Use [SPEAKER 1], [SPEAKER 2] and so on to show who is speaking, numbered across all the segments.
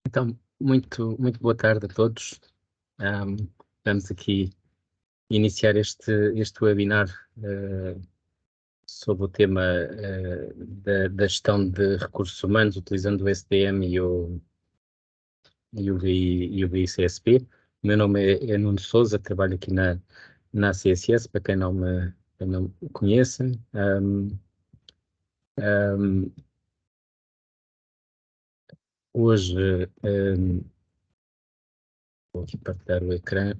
[SPEAKER 1] Então, muito boa tarde a todos. Vamos aqui iniciar este webinar sobre o tema da gestão de recursos humanos utilizando o SDM e o BICSP. O meu nome é Nuno Sousa, trabalho aqui na CSS, para quem não me conhece. Hoje vou aqui partilhar o ecrã.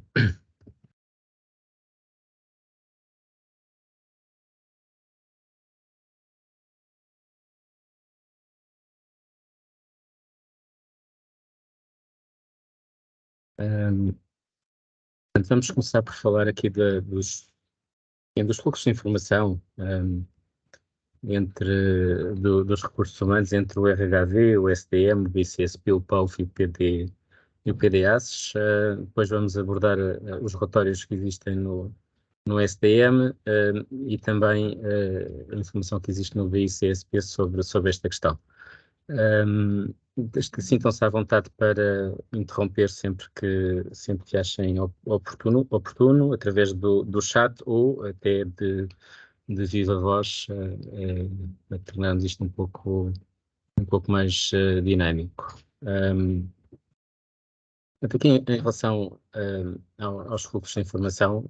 [SPEAKER 1] Portanto, vamos começar por falar aqui dos fluxos de informação dos recursos humanos entre o RHV, o SDM, o BCSP, o PAUF e o PDASS. Depois vamos abordar os relatórios que existem no SDM e também a informação que existe no BICSP sobre esta questão. Sintam-se à vontade para interromper sempre que achem oportuno, através do chat ou até de viva voz, tornando isto um pouco mais dinâmico. Aqui em relação aos fluxos de informação,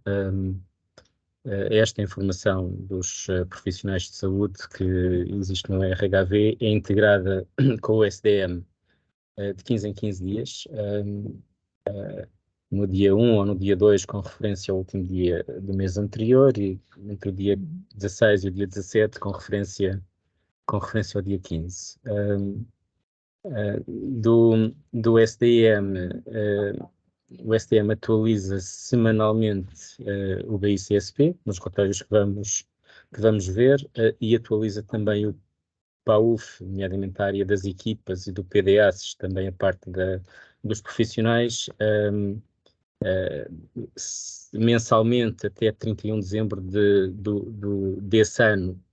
[SPEAKER 1] esta informação dos profissionais de saúde que existe no RHV é integrada com o SDM de 15 em 15 dias, no dia 1 ou no dia 2, com referência ao último dia do mês anterior, e entre o dia 16 e o dia 17, com referência ao dia 15. Do SDM, o SDM atualiza semanalmente o BICSP, nos relatórios que vamos ver, e atualiza também o PAUF, nomeadamente a área das equipas, e do PDASS, também a parte dos profissionais, mensalmente até 31 de dezembro desse ano,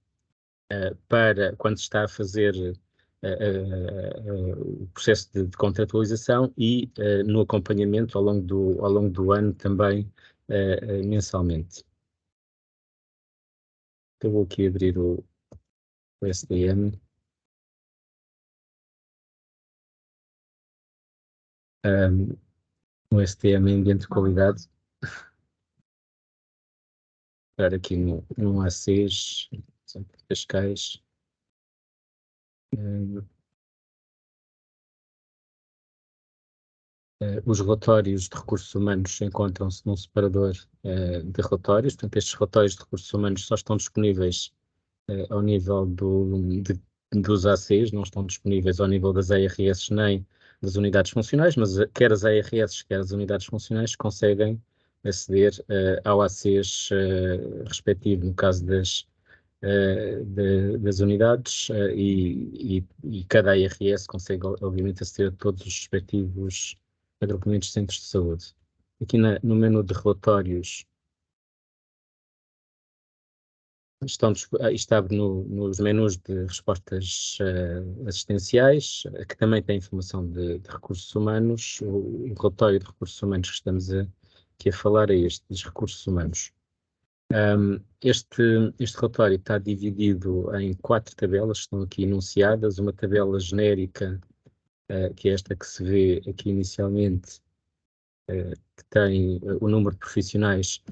[SPEAKER 1] para quando se está a fazer o processo de contratualização e no acompanhamento ao longo do ano também mensalmente. Eu vou aqui abrir o SDM. O SDM em ambiente de qualidade. Pegar aqui no A6, Cascais. Os relatórios de recursos humanos encontram-se num separador de relatórios. Portanto, estes relatórios de recursos humanos só estão disponíveis ao nível dos ACs, não estão disponíveis ao nível das ARS nem das unidades funcionais, mas quer as ARS, quer as unidades funcionais conseguem aceder ao ACs respectivo, no caso das unidades, e cada ARS consegue, obviamente, aceder a todos os respectivos agrupamentos de centros de saúde. Aqui no menu de relatórios, está nos menus de respostas assistenciais, que também tem informação de recursos humanos. O relatório de recursos humanos que estamos aqui a falar é este, dos recursos humanos. Este relatório está dividido em 4 tabelas, que estão aqui enunciadas. Uma tabela genérica, que é esta que se vê aqui inicialmente, que tem o número de profissionais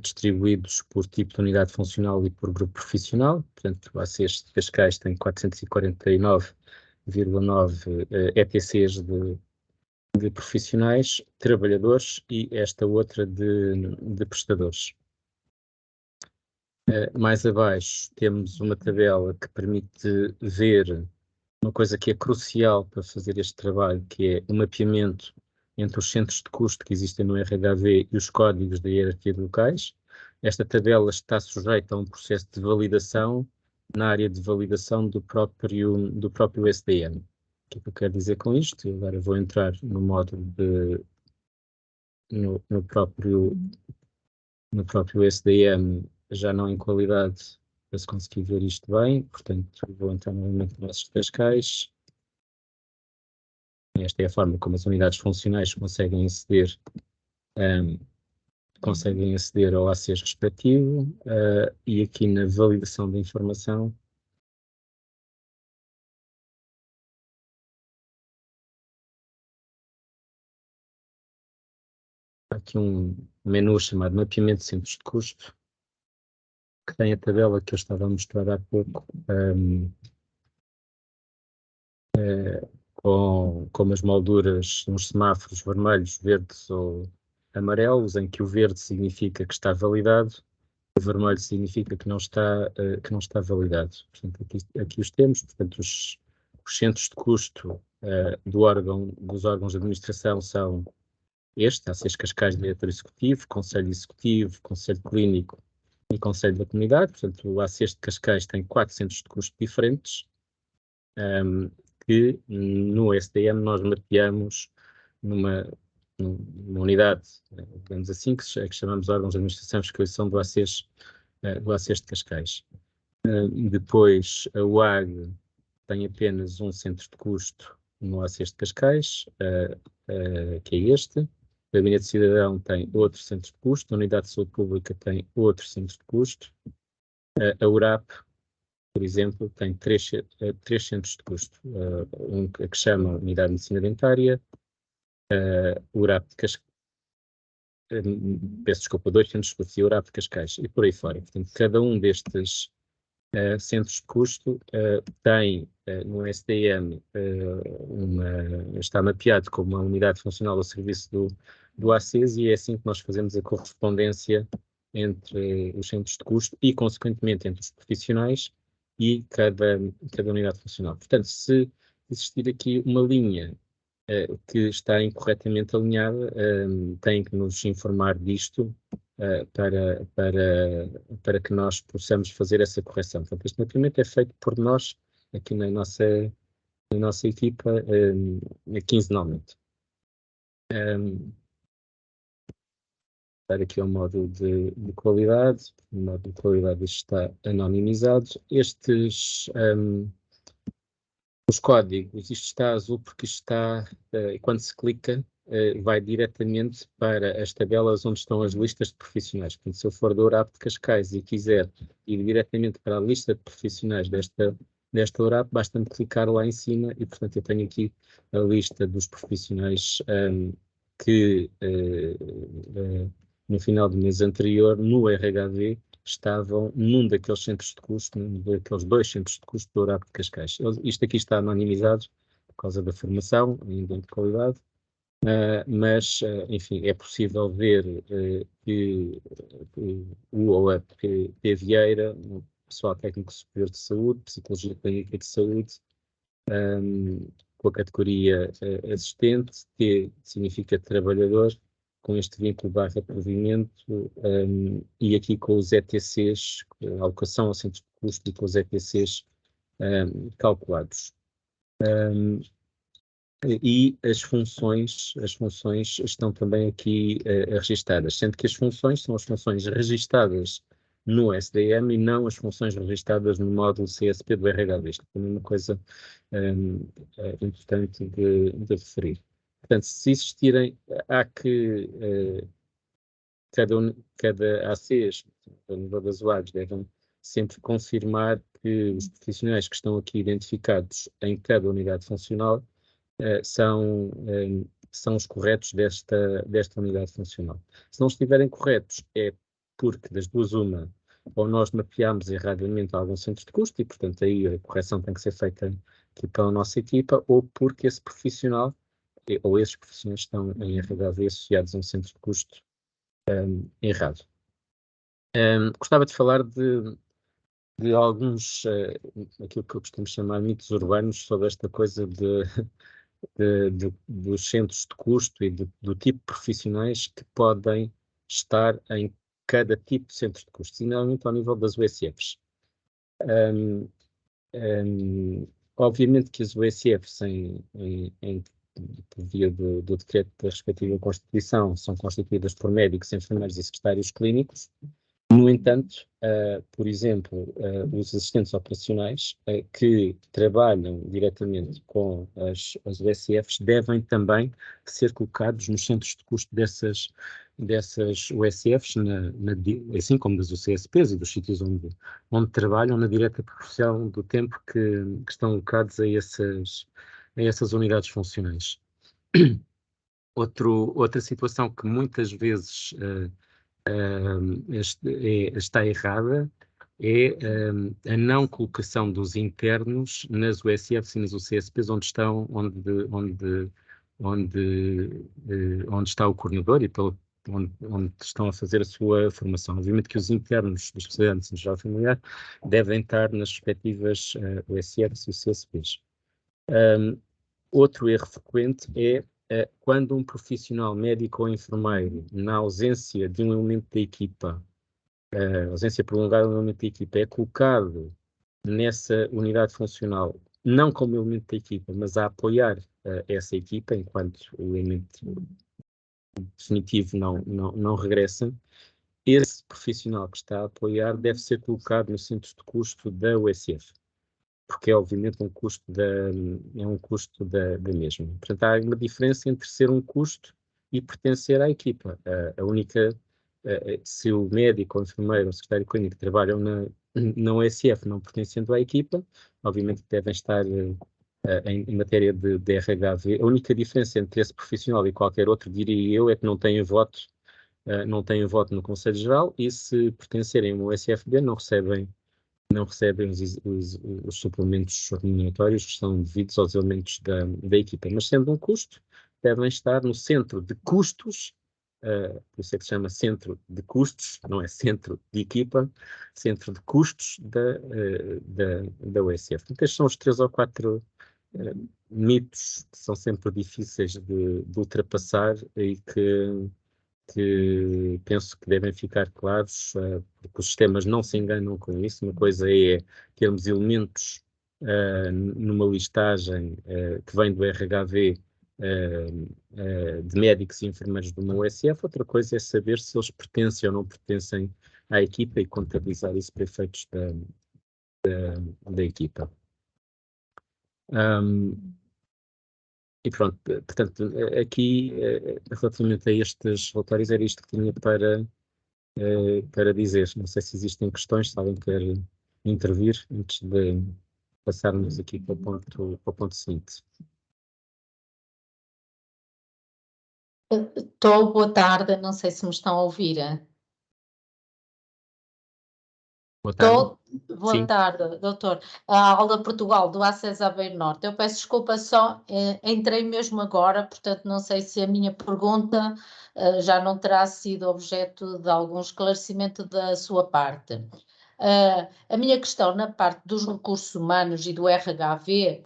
[SPEAKER 1] distribuídos por tipo de unidade funcional e por grupo profissional. Portanto, o ACs de Cascais tem 449,9 ETCs de profissionais, trabalhadores, e esta outra de prestadores. Mais abaixo temos uma tabela que permite ver uma coisa que é crucial para fazer este trabalho, que é o mapeamento entre os centros de custo que existem no RHV e os códigos da hierarquia de locais. Esta tabela está sujeita a um processo de validação na área de validação do próprio SDM. O que é que eu quero dizer com isto? Eu agora vou entrar no modo no próprio SDM, já não em qualidade, para se conseguir ver isto bem. Portanto, vou entrar novamente nos Cascais. esta é a forma como as unidades funcionais conseguem aceder ao ACES respectivo, e aqui na validação da informação, há aqui um menu chamado Mapeamento de Centros de Custo, que tem a tabela que eu estava a mostrar há pouco, com as molduras nos semáforos vermelhos, verdes ou amarelos, em que o verde significa que está validado, o vermelho significa que não está validado. Portanto, aqui os temos, portanto, os centros de custo dos órgãos de administração são ACES Cascais, Diretor Executivo, Conselho Executivo, Conselho Clínico e Conselho da Comunidade. Portanto, o ACES de Cascais tem 4 centros de custo diferentes, que no SDM nós mapeamos numa unidade, digamos assim, que chamamos órgãos de administração e fiscalização do ACES de Cascais. Depois, a UAG tem apenas um centro de custo no ACES de Cascais, que é este. O Gabinete Cidadão tem outro centro de custo, a Unidade de Saúde Pública tem outro centro de custo. A URAP, por exemplo, tem três centros de custo. Um que chama Unidade de Medicina Dentária, o URAP de Cascais, peço desculpa, 2 centros de custo e o URAP de Cascais, e por aí fora. Portanto, cada um destes centros de custo tem no SDM, está mapeado como uma unidade funcional ao serviço do ACES, e é assim que nós fazemos a correspondência entre os centros de custo e, consequentemente, entre os profissionais e cada unidade funcional. Portanto, se existir aqui uma linha que está incorretamente alinhada, tem que nos informar disto para que nós possamos fazer essa correção. Portanto, este mapeamento é feito por nós, aqui na nossa equipa, quinzenalmente. Para aqui ao módulo de qualidade. O módulo de qualidade está anonimizado. Os códigos, isto está azul porque isto está, quando se clica, vai diretamente para as tabelas onde estão as listas de profissionais. Portanto, se eu for do URAP de Cascais e quiser ir diretamente para a lista de profissionais desta URAP, basta-me clicar lá em cima e, portanto, eu tenho aqui a lista dos profissionais que no final do mês anterior, no RHV, estavam num daqueles centros de custo, num daqueles 2 centros de custo do URAP de Cascais. Isto aqui está anonimizado por causa da formação, ainda de qualidade, mas, enfim, é possível ver que o ou a P. Vieira, um pessoal técnico superior de saúde, psicologia clínica de saúde, com a categoria assistente, T significa trabalhador, com este vínculo / provimento, e aqui com os ETCs, a alocação ao centro de custo, e com os ETCs calculados. E as funções estão também aqui registadas, sendo que as funções são as funções registadas no SDM e não as funções registadas no módulo CSP do RHV. Isto é uma coisa importante de referir. Portanto, se existirem, há que cada ACES, a nível das UAGs, devem sempre confirmar que os profissionais que estão aqui identificados em cada unidade funcional são os corretos desta unidade funcional. Se não estiverem corretos, é porque das duas uma, ou nós mapeamos erradamente algum centro de custo e, portanto, aí a correção tem que ser feita aqui pela nossa equipa, ou porque esse profissional ou esses profissionais estão em RHV associados a um centro de custo errado. Gostava de falar de alguns, aquilo que eu costumo chamar mitos urbanos sobre esta coisa dos centros de custo e do tipo de profissionais que podem estar em cada tipo de centro de custo, e normalmente ao nível das USFs. Obviamente que as USFs, por via do decreto da respectiva Constituição, são constituídas por médicos, enfermeiros e secretários clínicos, No entanto, por exemplo, os assistentes operacionais que trabalham diretamente com as USFs devem também ser colocados nos centros de custo dessas USFs, assim como das UCSPs e dos sítios onde trabalham, na direta proporção do tempo que estão alocados a essas unidades funcionais. Outra situação que muitas vezes está errada é a não colocação dos internos nas USFs e nas UCSPs onde está o coordenador e onde estão a fazer a sua formação. Obviamente que os internos dos estudantes em geral familiar devem estar nas respectivas USFs e UCSPs. Outro erro frequente é quando um profissional médico ou enfermeiro, na ausência de um elemento da equipa, ausência prolongada de um elemento da equipa, é colocado nessa unidade funcional, não como elemento da equipa, mas a apoiar essa equipa, enquanto o elemento definitivo não regressa, esse profissional que está a apoiar deve ser colocado no centro de custo da USF, porque é obviamente um custo da mesma. Portanto, há uma diferença entre ser um custo e pertencer à equipa. Se o médico, o enfermeiro, o secretário clínico trabalham na USF não pertencendo à equipa, obviamente devem estar em matéria de RHV. A única diferença entre esse profissional e qualquer outro, diria eu, é que não têm voto no Conselho Geral e, se pertencerem a uma USFB, não recebem os suplementos remuneratórios que são devidos aos elementos da equipa. Mas, sendo um custo, devem estar no centro de custos, por isso é que se chama centro de custos, não é centro de equipa, centro de custos da USF. Então, estes são os 3 ou 4 mitos que são sempre difíceis de ultrapassar e que penso que devem ficar claros, porque os sistemas não se enganam com isso. Uma coisa é termos elementos numa listagem que vem do RHV de médicos e enfermeiros de uma USF, outra coisa é saber se eles pertencem ou não pertencem à equipa e contabilizar isso para efeitos da equipa. E pronto, portanto, aqui, relativamente a estes relatórios, era isto que tinha para dizer. Não sei se existem questões, se alguém quer intervir antes de passarmos aqui para o ponto seguinte.
[SPEAKER 2] Boa tarde, não sei se me estão a ouvir.
[SPEAKER 1] Boa tarde.
[SPEAKER 2] Boa tarde, doutor. A Aula Portugal do Acesso Aveiro Norte. Eu peço desculpa, só entrei mesmo agora, portanto não sei se a minha pergunta já não terá sido objeto de algum esclarecimento da sua parte. A minha questão na parte dos recursos humanos e do RHV,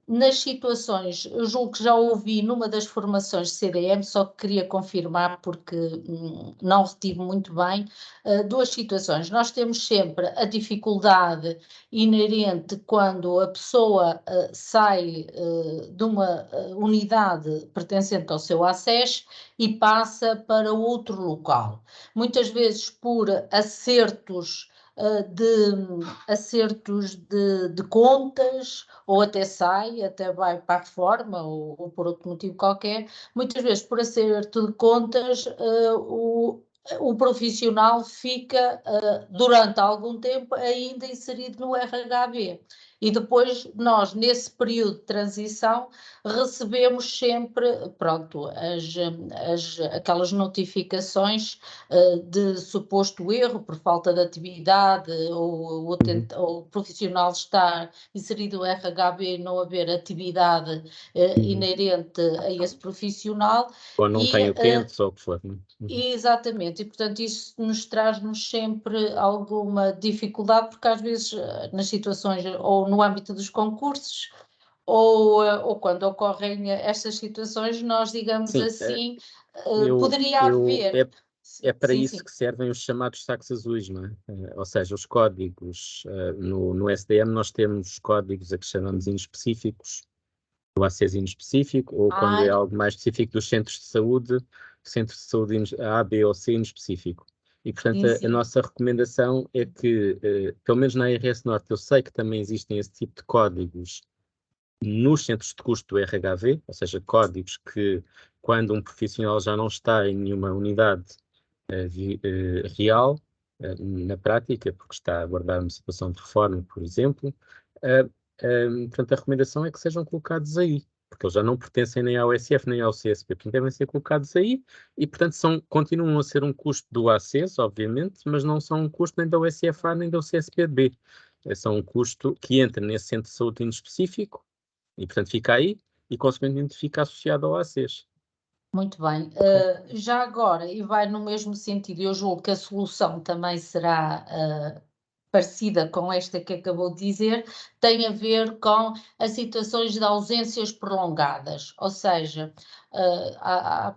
[SPEAKER 2] nas situações, eu julgo que já ouvi numa das formações de CDM, só que queria confirmar porque não retive muito bem, duas situações. Nós temos sempre a dificuldade inerente quando a pessoa sai de uma unidade pertencente ao seu ACES e passa para outro local. Muitas vezes por acertos de contas, ou até vai para a reforma, ou por outro motivo qualquer. Muitas vezes, por acerto de contas, o profissional fica durante algum tempo ainda inserido no RHV. E depois nós, nesse período de transição, recebemos sempre, pronto, aquelas notificações de suposto erro por falta de atividade, ou o profissional estar inserido no RHV e não haver atividade inerente a esse profissional.
[SPEAKER 1] Ou não tem utentes, ou o que for.
[SPEAKER 2] Exatamente, e portanto isso traz-nos sempre alguma dificuldade, porque às vezes nas situações, ou no âmbito dos concursos, ou quando ocorrem estas situações, nós, digamos
[SPEAKER 1] Sim,
[SPEAKER 2] assim, poderia haver...
[SPEAKER 1] É para
[SPEAKER 2] Sim,
[SPEAKER 1] isso
[SPEAKER 2] sim.
[SPEAKER 1] que servem os chamados sacos azuis, não é? Ou seja, os códigos. No SDM nós temos códigos a que chamamos inespecíficos, do ACES inespecífico, ou quando é algo mais específico dos centros de saúde, centro de saúde A, B ou C inespecífico. E, portanto,
[SPEAKER 2] Sim,
[SPEAKER 1] a
[SPEAKER 2] sim.
[SPEAKER 1] nossa recomendação é que, pelo menos na RS Norte, eu sei que também existem esse tipo de códigos nos centros de custo do RHV, ou seja, códigos que, quando um profissional já não está em nenhuma unidade real, na prática, porque está a aguardar uma situação de reforma, por exemplo, portanto, a recomendação é que sejam colocados aí, porque eles já não pertencem nem ao SF nem ao CSP, portanto, devem ser colocados aí e, portanto, continuam a ser um custo do ACES, obviamente, mas não são um custo nem da USFA nem da CSPB. São um custo que entra nesse centro de saúde específico e, portanto, fica aí e, consequentemente, fica associado ao ACES.
[SPEAKER 2] Muito bem.
[SPEAKER 1] Ok?
[SPEAKER 2] Já agora, e vai no mesmo sentido, eu julgo que a solução também será parecida com esta que acabou de dizer, tem a ver com as situações de ausências prolongadas, ou seja, há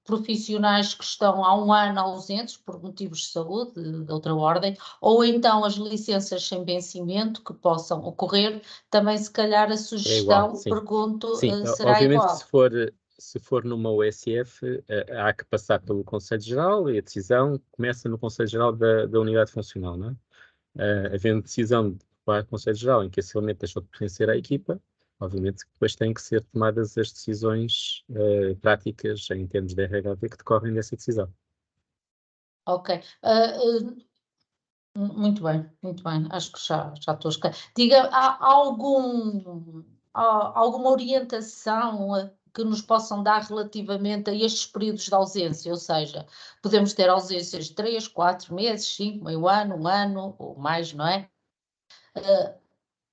[SPEAKER 2] profissionais que estão há um ano ausentes por motivos de saúde, de outra ordem, ou então as licenças sem vencimento que possam ocorrer, também se calhar a
[SPEAKER 1] É igual,
[SPEAKER 2] sugestão,
[SPEAKER 1] sim.
[SPEAKER 2] pergunto,
[SPEAKER 1] Sim,
[SPEAKER 2] será
[SPEAKER 1] obviamente que
[SPEAKER 2] igual?
[SPEAKER 1] se for numa USF, há que passar pelo Conselho Geral e a decisão começa no Conselho Geral da unidade funcional, não é? Havendo decisão para o Conselho Geral em que esse elemento deixou de pertencer à equipa, obviamente que depois têm que ser tomadas as decisões práticas em termos de RHV que decorrem dessa decisão.
[SPEAKER 2] Ok. Muito bem, acho que já estou a esclarecer. Diga, há alguma orientação que nos possam dar relativamente a estes períodos de ausência? Ou seja, podemos ter ausências de 3, 4 meses, 5, meio ano, um ano ou mais, não é?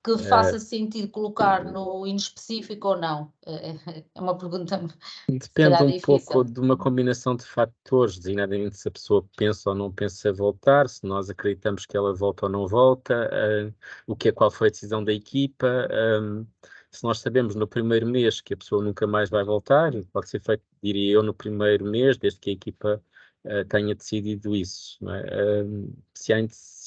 [SPEAKER 2] Que
[SPEAKER 1] Uh,
[SPEAKER 2] faça sentido colocar no inespecífico ou não? É uma pergunta, se
[SPEAKER 1] Depende
[SPEAKER 2] calhar,
[SPEAKER 1] um pouco
[SPEAKER 2] difícil.
[SPEAKER 1] de uma combinação de fatores, designadamente se a pessoa pensa ou não pensa voltar, se nós acreditamos que ela volta ou não volta, qual foi a decisão da equipa, se nós sabemos no primeiro mês que a pessoa nunca mais vai voltar, pode ser feito, diria eu, no primeiro mês, desde que a equipa tenha decidido isso. Não é? Se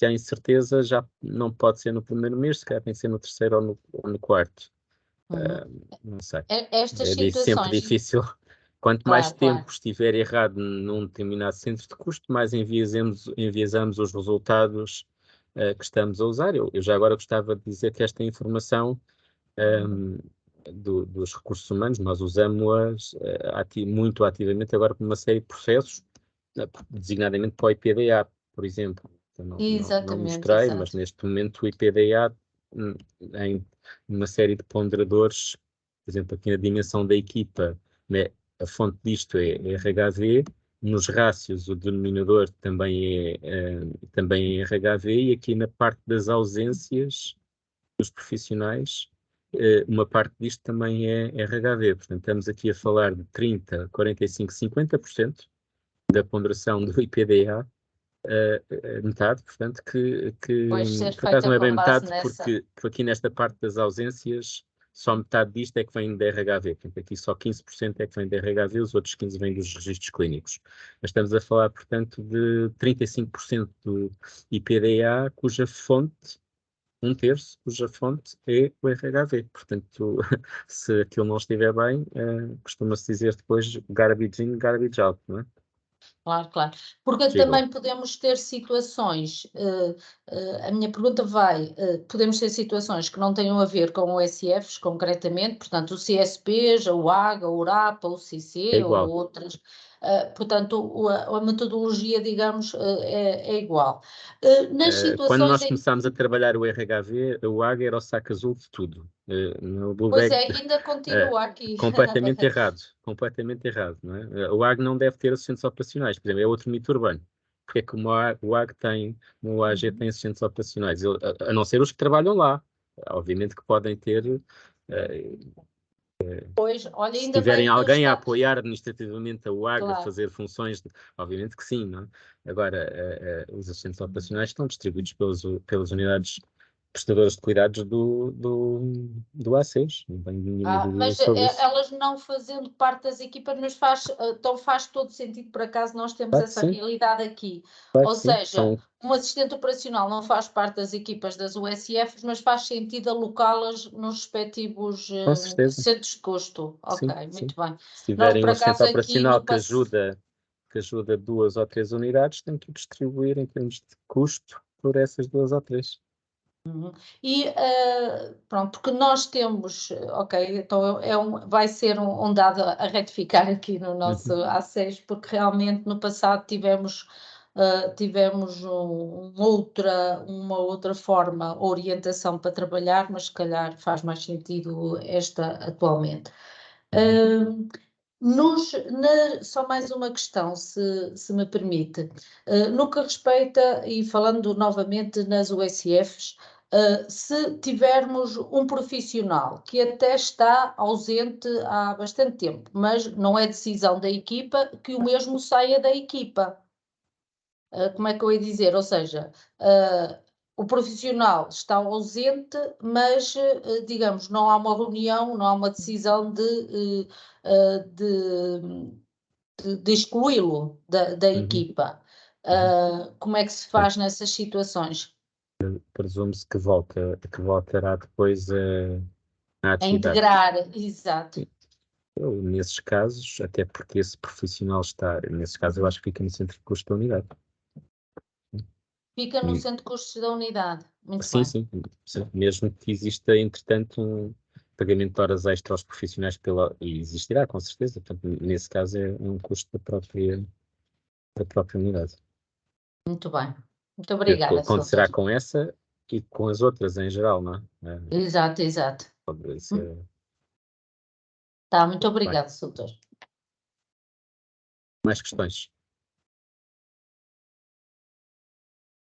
[SPEAKER 1] há incerteza, já não pode ser no primeiro mês, se calhar tem que ser no terceiro ou no quarto.
[SPEAKER 2] Uhum.
[SPEAKER 1] Não sei.
[SPEAKER 2] Estas
[SPEAKER 1] Sempre
[SPEAKER 2] situações,
[SPEAKER 1] difícil. Quanto mais
[SPEAKER 2] claro,
[SPEAKER 1] tempo
[SPEAKER 2] claro.
[SPEAKER 1] estiver errado num determinado centro de custo, mais enviesamos os resultados que estamos a usar. Eu já agora gostava de dizer que esta informação dos recursos humanos, nós usamos-as muito ativamente agora por uma série de processos, designadamente para o IPDA, por exemplo. Então, não
[SPEAKER 2] Exatamente,
[SPEAKER 1] mostrei, mas
[SPEAKER 2] exato.
[SPEAKER 1] neste momento o IPDA, hum, em uma série de ponderadores, por exemplo, aqui na dimensão da equipa, né, a fonte disto é RHV, nos rácios o denominador também é RHV, e aqui na parte das ausências dos profissionais, uma parte disto também é RHV. Portanto, estamos aqui a falar de 30, 45, 50% da ponderação do IPDA, metade, portanto,
[SPEAKER 2] Depois ser
[SPEAKER 1] por acaso
[SPEAKER 2] feita
[SPEAKER 1] não é bem
[SPEAKER 2] com base
[SPEAKER 1] metade,
[SPEAKER 2] nessa.
[SPEAKER 1] porque aqui nesta parte das ausências, só metade disto é que vem da RHV, portanto, aqui só 15% é que vem da RHV, os outros 15% vêm dos registros clínicos. Mas estamos a falar, portanto, de 35% do IPDA, cuja fonte, um terço, cuja fonte é o RHV. Portanto, se aquilo não estiver bem, costuma-se dizer depois garbage in, garbage out, não é?
[SPEAKER 2] Claro, claro. Porque
[SPEAKER 1] Digo.
[SPEAKER 2] também podemos ter situações, a minha pergunta vai, podemos ter situações que não tenham a ver com o SFs concretamente, portanto, o CSPs, a UAG, a URAP, o
[SPEAKER 1] É
[SPEAKER 2] CC ou
[SPEAKER 1] igual.
[SPEAKER 2] outras, portanto, a metodologia, digamos, é igual. Nas
[SPEAKER 1] Quando
[SPEAKER 2] situações
[SPEAKER 1] nós
[SPEAKER 2] em.
[SPEAKER 1] começámos a trabalhar o RHV, o AG era o saco azul de tudo. No
[SPEAKER 2] Pois
[SPEAKER 1] Bluebag,
[SPEAKER 2] é, ainda continua aqui.
[SPEAKER 1] completamente errado. Completamente errado, não é? O AG não deve ter assistentes operacionais. Por exemplo, é outro mito urbano. Porque é que o AG tem, o AG tem assistentes operacionais? A não ser os que trabalham lá. Obviamente que podem ter, eh,
[SPEAKER 2] Pois, olha,
[SPEAKER 1] se
[SPEAKER 2] ainda bem
[SPEAKER 1] tiverem
[SPEAKER 2] que eu
[SPEAKER 1] alguém a
[SPEAKER 2] está.
[SPEAKER 1] apoiar administrativamente a UAG a
[SPEAKER 2] Claro.
[SPEAKER 1] fazer funções, obviamente que sim, não é? Agora, os assistentes operacionais estão distribuídos pelas unidades prestadoras de cuidados do ACES, não tenho nenhuma dúvida
[SPEAKER 2] Mas
[SPEAKER 1] sobre isso.
[SPEAKER 2] elas não fazendo parte das equipas, mas então faz todo sentido, por acaso nós temos
[SPEAKER 1] Claro que
[SPEAKER 2] essa
[SPEAKER 1] sim,
[SPEAKER 2] realidade aqui.
[SPEAKER 1] claro
[SPEAKER 2] Ou
[SPEAKER 1] que sim,
[SPEAKER 2] seja, um assistente operacional não faz parte das equipas das USFs, mas faz sentido alocá-las nos respectivos
[SPEAKER 1] com certeza,
[SPEAKER 2] centros de custo. Ok,
[SPEAKER 1] sim, sim.
[SPEAKER 2] muito bem.
[SPEAKER 1] Se
[SPEAKER 2] Nós,
[SPEAKER 1] tiverem
[SPEAKER 2] por
[SPEAKER 1] um assistente
[SPEAKER 2] acaso, aqui
[SPEAKER 1] operacional
[SPEAKER 2] no
[SPEAKER 1] que
[SPEAKER 2] passo.
[SPEAKER 1] que ajuda 2 ou 3 unidades, tem que distribuir em termos de custo por essas 2 ou 3.
[SPEAKER 2] E pronto, porque nós temos, ok, então vai ser um dado a retificar aqui no nosso A6, porque realmente no passado tivemos uma outra forma, orientação para trabalhar, mas se calhar faz mais sentido esta atualmente. Só mais uma questão, se me permite. No que respeita, e falando novamente nas USFs, se tivermos um profissional que até está ausente há bastante tempo, mas não é decisão da equipa que o mesmo saia da equipa. Como é que eu ia dizer? Ou seja, o profissional está ausente, mas, digamos, não há uma reunião, não há uma decisão de excluí-lo da equipa. Como é que se faz nessas situações?
[SPEAKER 1] Presume-se que voltará depois à
[SPEAKER 2] A
[SPEAKER 1] atividade.
[SPEAKER 2] integrar, exato.
[SPEAKER 1] Nesses casos, até porque esse profissional nesses casos eu acho que fica no centro de custo da unidade.
[SPEAKER 2] Fica no centro de custos da unidade. Muito
[SPEAKER 1] Sim,
[SPEAKER 2] bem.
[SPEAKER 1] sim. Mesmo que exista, entretanto, um pagamento de horas extra aos profissionais e existirá, com certeza. Portanto, nesse caso é um custo da própria unidade.
[SPEAKER 2] Muito bem. Muito obrigada,
[SPEAKER 1] Acontecerá
[SPEAKER 2] Soutor.
[SPEAKER 1] com essa e com as outras em geral, não é?
[SPEAKER 2] Exato, exato.
[SPEAKER 1] Pode ser.
[SPEAKER 2] Tá, muito
[SPEAKER 1] Bem,
[SPEAKER 2] obrigada, Soutor.
[SPEAKER 1] mais questões?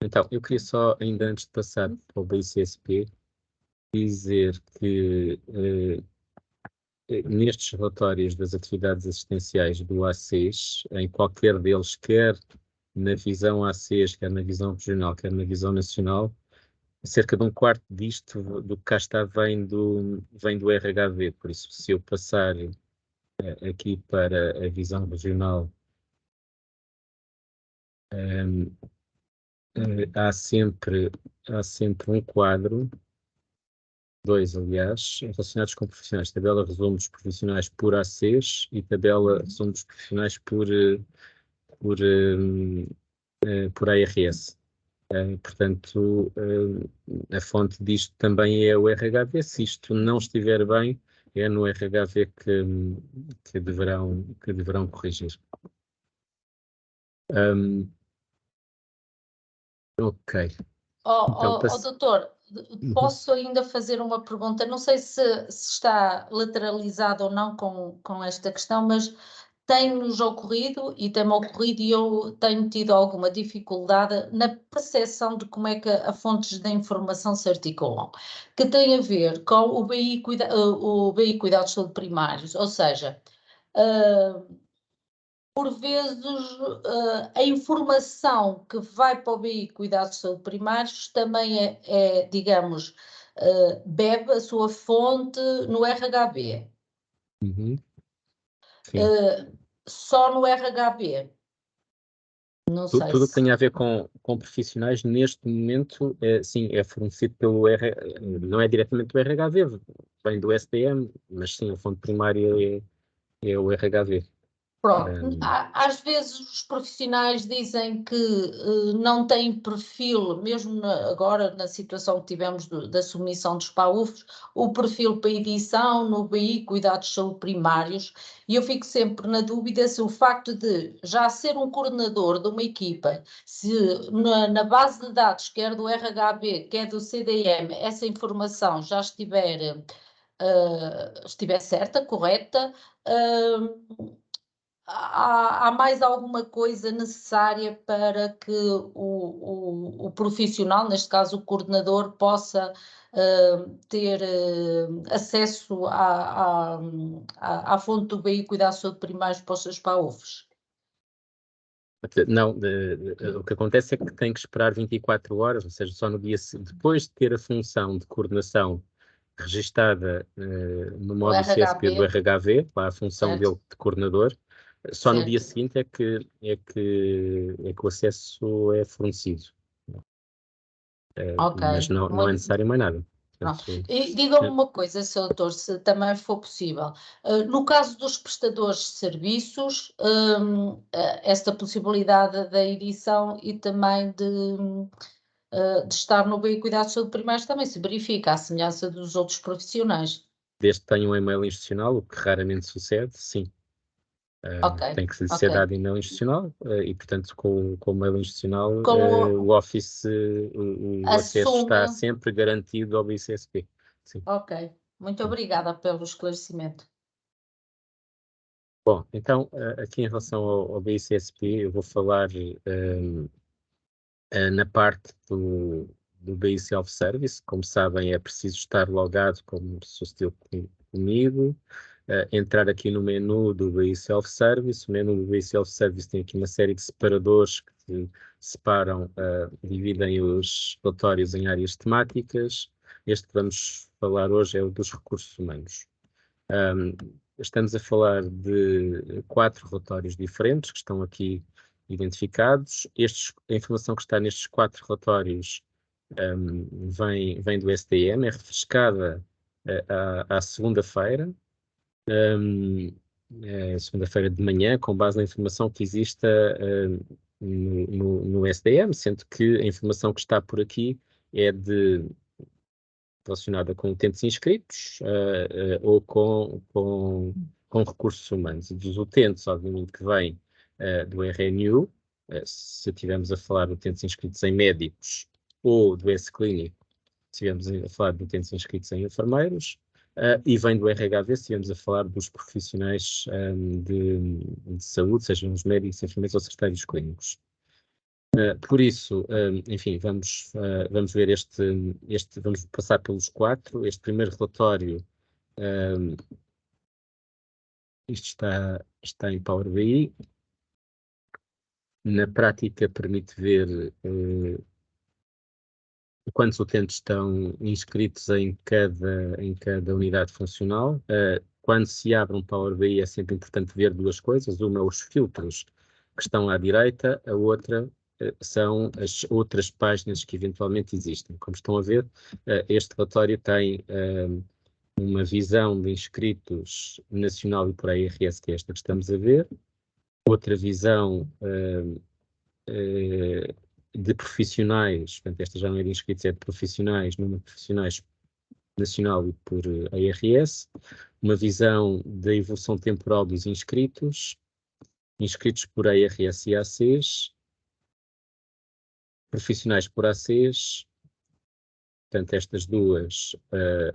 [SPEAKER 1] Então, eu queria só, ainda antes de passar para o BCSP, dizer que nestes relatórios das atividades assistenciais do A6, em qualquer deles, quer na visão A6, quer na visão regional, quer na visão nacional, cerca de um quarto disto, do que cá está, vem do RHV. Por isso, se eu passar aqui para a visão regional, há sempre um quadro, 2, aliás, relacionados com profissionais. Tabela resumo dos profissionais por ACs e tabela resumo dos profissionais por ARS. Portanto, a fonte disto também é o RHV. Se isto não estiver bem, é no RHV que deverão corrigir. Ok. Então,
[SPEAKER 2] Doutor, posso ainda fazer uma pergunta? Não sei se está lateralizado ou não com esta questão, mas tem-nos ocorrido e tem-me ocorrido e eu tenho tido alguma dificuldade na percepção de como é que as fontes da informação se articulam, que tem a ver com o BI Cuidados de Saúde Primários, ou seja, por vezes a informação que vai para o BI Cuidados de Saúde Primários também digamos, bebe a sua fonte no RHB. Só no RHB. Não sei
[SPEAKER 1] Tudo que
[SPEAKER 2] se...
[SPEAKER 1] tem a ver com profissionais, neste momento, sim, é fornecido não é diretamente do RHV, vem do SDM, mas sim, a fonte primária é o RHV.
[SPEAKER 2] Pronto, às vezes os profissionais dizem que não têm perfil, mesmo agora na situação que tivemos da submissão dos PAUFs, o perfil para edição no BI Cuidados de Saúde Primários, e eu fico sempre na dúvida se o facto de já ser um coordenador de uma equipa, se na base de dados, quer do RHB, quer do CDM, essa informação já estiver certa, correta, há mais alguma coisa necessária para que o profissional, neste caso o coordenador, possa ter acesso à fonte do BI Cuidados de Saúde Primários para os seus PAUFs?
[SPEAKER 1] Não, o que acontece é que tem que esperar 24 horas, ou seja, só no dia depois de ter a função de coordenação registada no modo ICSP do RHV, para a função
[SPEAKER 2] certo.
[SPEAKER 1] dele de coordenador, só no
[SPEAKER 2] Certo.
[SPEAKER 1] dia seguinte é que o acesso é fornecido.
[SPEAKER 2] Ok,
[SPEAKER 1] Mas não é necessário mais nada. Portanto,
[SPEAKER 2] e diga-me uma coisa, Sr. Doutor, se também for possível. No caso dos prestadores de serviços, esta possibilidade da edição e também de estar no bem e cuidados de saúde primários também se verifica, à semelhança dos outros profissionais.
[SPEAKER 1] desde que tenha um e-mail institucional, o que raramente sucede, sim.
[SPEAKER 2] Ok,
[SPEAKER 1] Tem que
[SPEAKER 2] ok.
[SPEAKER 1] ser dado e-mail institucional e, portanto, com o e-mail institucional,
[SPEAKER 2] Com
[SPEAKER 1] o Office, o acesso está
[SPEAKER 2] assume.
[SPEAKER 1] sempre garantido ao BCSP. Sim.
[SPEAKER 2] Ok, muito obrigada pelo esclarecimento.
[SPEAKER 1] Bom, então, aqui em relação ao BICSP, eu vou falar na parte do BI Self-Service. Como sabem, é preciso estar logado, como sucedeu comigo, entrar aqui no menu do BI Self-Service. O menu do BI Self-Service tem aqui uma série de separadores que separam, dividem os relatórios em áreas temáticas. Este que vamos falar hoje é o dos recursos humanos. Estamos a falar de 4 relatórios diferentes que estão aqui identificados. A informação que está nestes 4 relatórios vem do SDM, é refrescada à segunda-feira, segunda-feira de manhã, com base na informação que exista no SDM, sendo que a informação que está por aqui é relacionada com utentes inscritos ou com recursos humanos. E dos utentes, obviamente, que vêm do RNU, se estivermos a falar de utentes inscritos em médicos, ou do S-Clínico, se estivermos a falar de utentes inscritos em enfermeiros, e vem do RHV, se estivermos a falar dos profissionais de saúde, sejam os médicos, enfermeiros ou secretários clínicos. Por isso, enfim, vamos ver vamos passar pelos 4. Este primeiro relatório, isto está em Power BI. Na prática, permite ver quantos utentes estão inscritos em cada unidade funcional. Quando se abre um Power BI, é sempre importante ver duas coisas. Uma é os filtros que estão à direita, a outra são as outras páginas que eventualmente existem. Como estão a ver, este relatório tem uma visão de inscritos nacional e por IRS, que é esta que estamos a ver, outra visão de profissionais, portanto, esta já não é de inscritos, é de profissionais, número de profissionais nacional e por IRS, uma visão da evolução temporal dos inscritos por IRS e ACs, profissionais por ACs, portanto, estas duas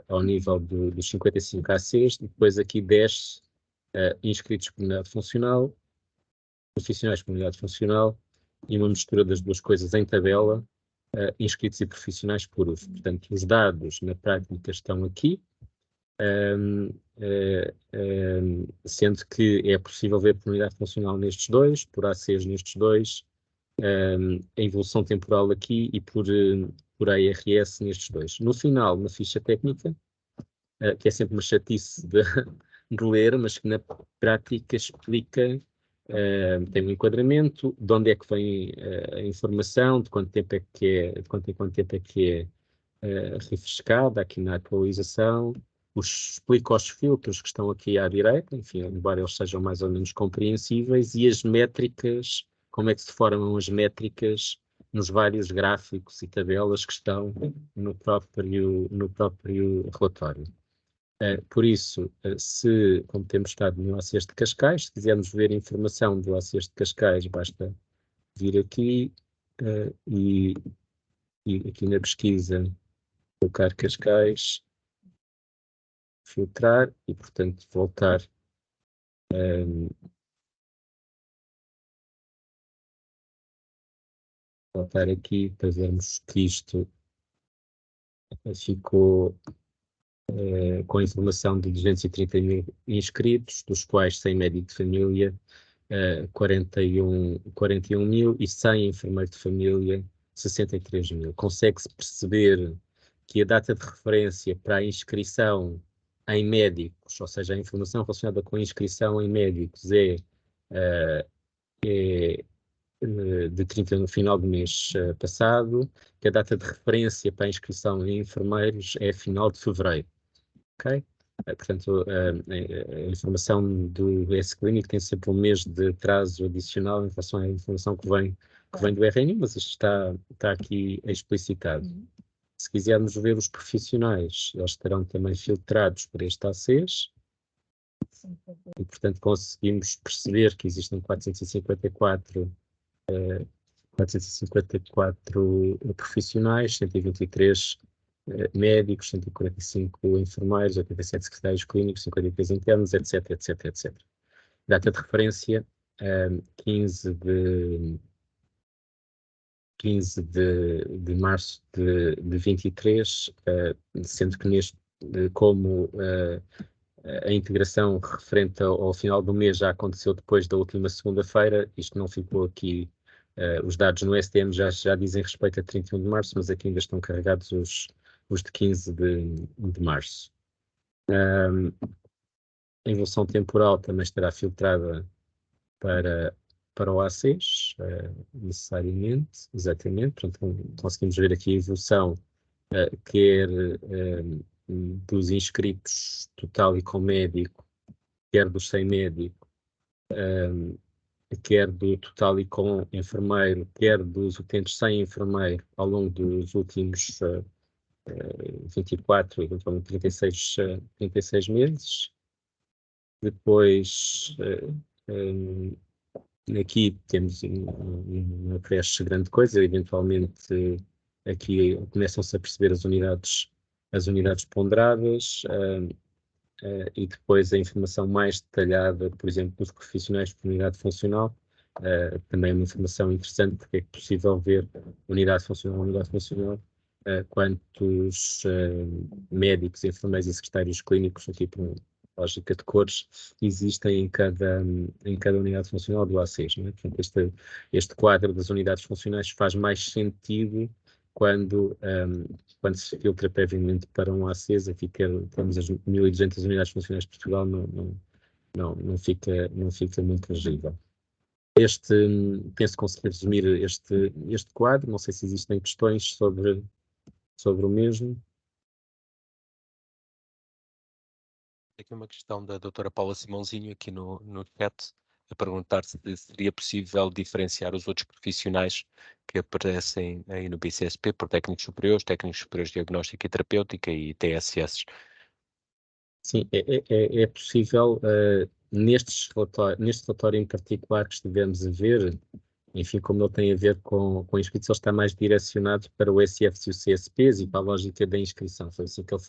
[SPEAKER 1] ao nível dos 55 ACs, depois aqui 10 inscritos por unidade funcional, profissionais por unidade funcional, e uma mistura das duas coisas em tabela, inscritos e profissionais por uso. Portanto, os dados na prática estão aqui, sendo que é possível ver por unidade funcional nestes dois, por ACs nestes dois, a evolução temporal aqui e por ARS nestes dois. No final, na ficha técnica, que é sempre uma chatice de ler, mas que na prática explica, tem um enquadramento, de onde é que vem a informação, de quanto tempo é que é, quanto tempo é que é refrescada aqui na atualização, explica os filtros que estão aqui à direita, enfim, embora eles sejam mais ou menos compreensíveis, e as métricas, como é que se formam as métricas nos vários gráficos e tabelas que estão no próprio relatório. Por isso, como temos estado no ACS de Cascais, se quisermos ver informação do ACS de Cascais, basta vir aqui e aqui na pesquisa colocar Cascais, filtrar e, portanto, voltar aqui para vermos que isto ficou com a informação de 230 mil inscritos, dos quais 100 médico de família, 41 mil, e 100 enfermeiros de família, 63 mil. Consegue-se perceber que a data de referência para a inscrição em médicos, ou seja, a informação relacionada com a inscrição em médicos é de 30 no final do mês passado, que a data de referência para a inscrição em enfermeiros é final de fevereiro. Ok? Portanto, a informação do S-Clinic tem sempre um mês de atraso adicional em relação à informação que vem do RNI, mas isto está aqui explicitado. Se quisermos ver os profissionais, eles estarão também filtrados para este ACES, e, portanto, conseguimos perceber que existem 454 profissionais, 123 médicos, 145 enfermeiros, 87 secretários clínicos, 53 internos, etc, etc, etc. Data de referência, 15 de março de 23, sendo que como a integração referente ao final do mês já aconteceu depois da última segunda-feira, isto não ficou aqui, os dados no STM já dizem respeito a 31 de março, mas aqui ainda estão carregados os de 15 de março. A evolução temporal também estará filtrada para o ACES, necessariamente, exatamente. Portanto, conseguimos ver aqui a evolução, quer dos inscritos total e com médico, quer dos sem médico, quer do total e com enfermeiro, quer dos utentes sem enfermeiro, ao longo dos últimos 24, eventualmente 36 meses. Depois, aqui temos, não acresce grande coisa, eventualmente aqui começam-se a perceber as unidades ponderadas, e depois a informação mais detalhada, por exemplo, dos profissionais por unidade funcional, também é uma informação interessante, porque é possível ver unidade funcional, quantos médicos, enfermeiros e secretários clínicos, aqui por uma lógica de cores, existem em cada unidade funcional do A6. Não é? Portanto, este quadro das unidades funcionais faz mais sentido quando se filtra previamente para um ACES. Aqui temos as 1.200 unidades funcionais de Portugal, não fica muito legível. Penso conseguir resumir este quadro. Não sei se existem questões sobre o mesmo.
[SPEAKER 3] Aqui uma questão da doutora Paula Simãozinho aqui no chat, a perguntar se seria possível diferenciar os outros profissionais que aparecem aí no BCSP por técnicos superiores de diagnóstica e terapêutica e TSS.
[SPEAKER 1] Sim, é possível, neste relatório em particular que estivemos a ver, enfim, como ele tem a ver com inscritos, ele está mais direcionado para o SFs e o CSPs e para a lógica da inscrição. Foi assim que ele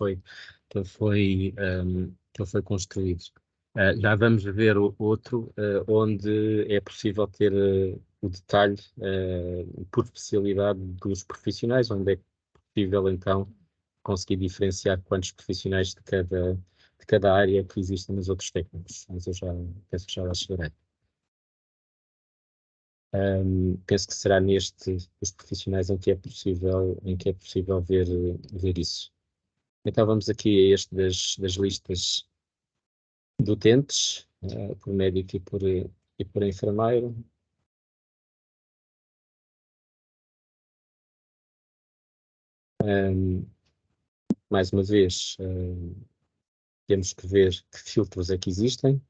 [SPEAKER 1] foi construído. Já vamos ver o outro, onde é possível ter o detalhe por especialidade dos profissionais, onde é possível, então, conseguir diferenciar quantos profissionais de cada área que existem nos outros técnicos. Mas eu penso que já lá chegarei. Penso que será os profissionais em que é possível ver isso. Então vamos aqui a este das listas de utentes, por médico e por enfermeiro. Mais uma vez, temos que ver que filtros é que existem.